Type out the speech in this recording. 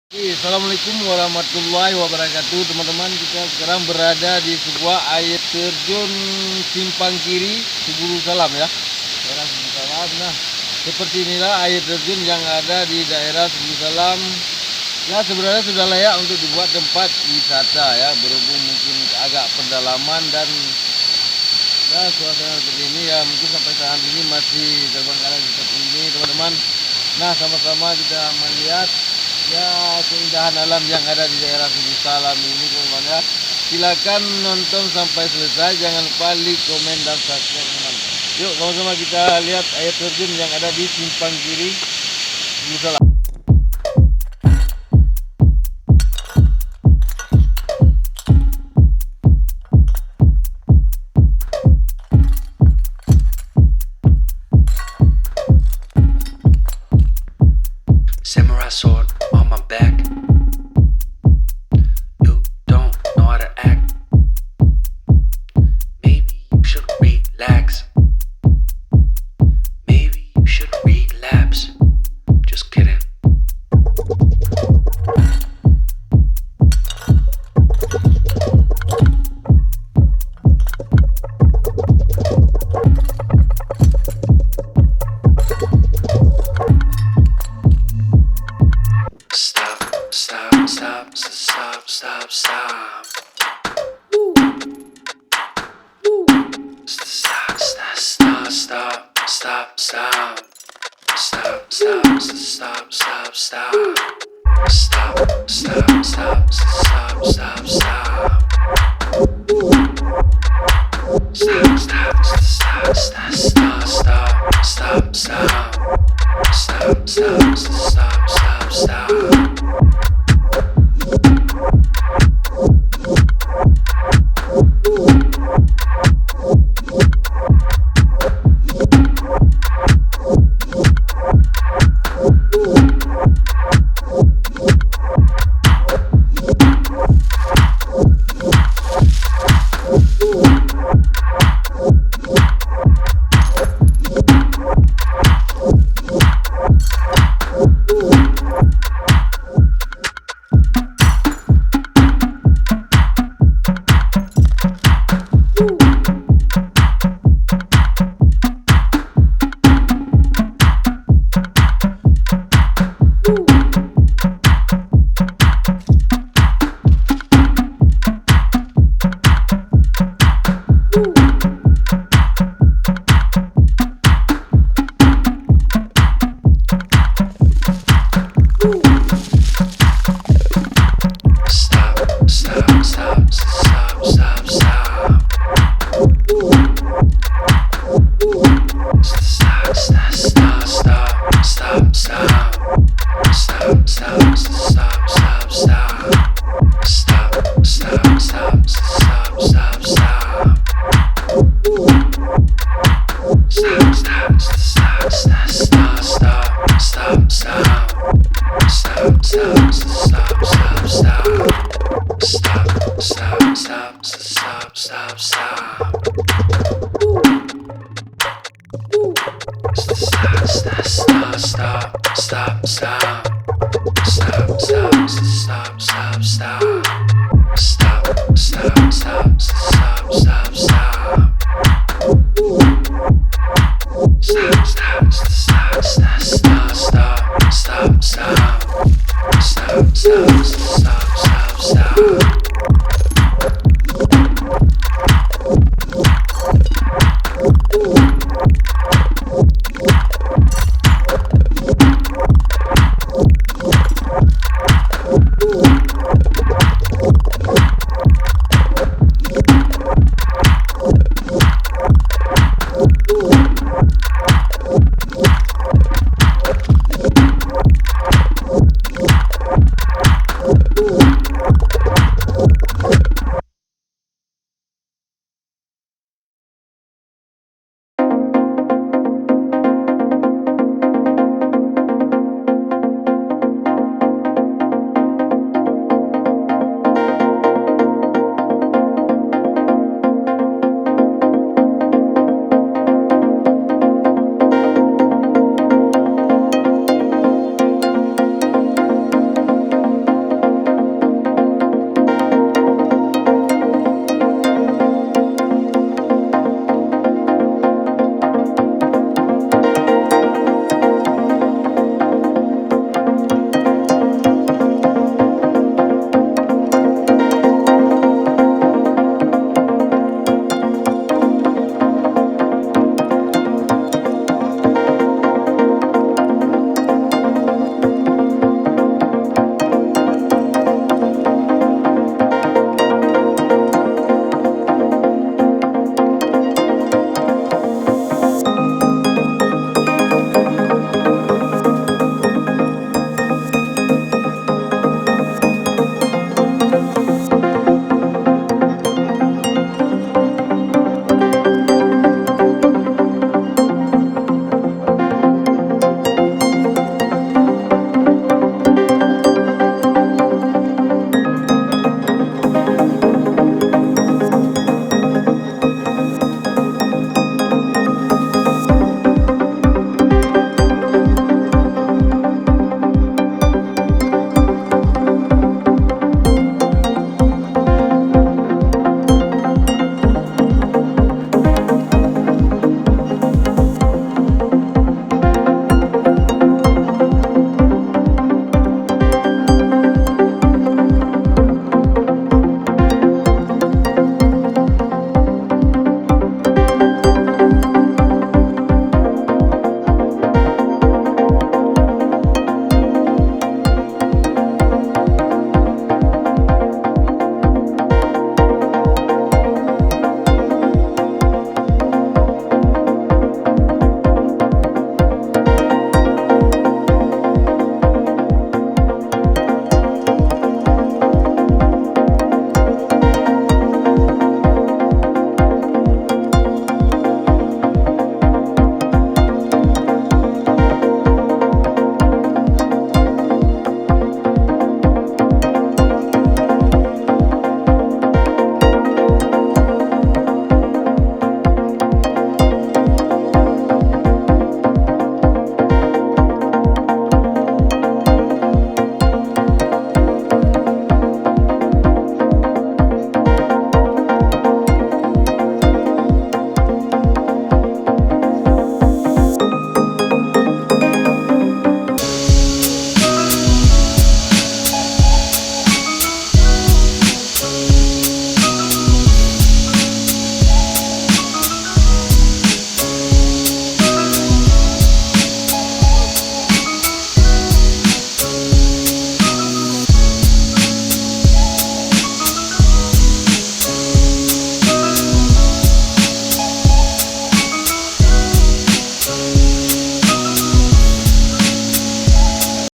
Assalamualaikum warahmatullahi wabarakatuh, teman-teman. Kita sekarang berada di sebuah air terjun Simpang Kiri, Subulu Salam ya, daerah Subulu Salam. Nah, seperti inilah air terjun yang ada di daerah Subulu Salam. Ya, sebenarnya sudah layak untuk dibuat tempat wisata ya, berhubung mungkin agak pendalaman dan ya suasana seperti ini ya, mungkin sampai saat ini masih terbengkalai seperti ini, teman-teman. Nah, sama-sama kita melihat ya keindahan alam yang ada di daerah Subulu Salam ini, teman-teman ya. Silakan nonton sampai selesai, jangan lupa like, komen, dan subscribe, teman-teman. Yuk sama-sama kita lihat air terjun yang ada di Simpang Kiri Subulu Salam. Samurai sword on my back. You don't know how to act. Maybe you should relax. Maybe you should relapse. Just kidding. Stop, stop, stop, stop, stop, stop. Stop, stop, stop, stop, stop, stop. Stop, stop, stop, stop, stop. Stop, stop, stop, stop, stop, stop. Stop, stop, stop, stop, stop, stop, stop, stop. Stop, stop, stop, stop, stop. Stop.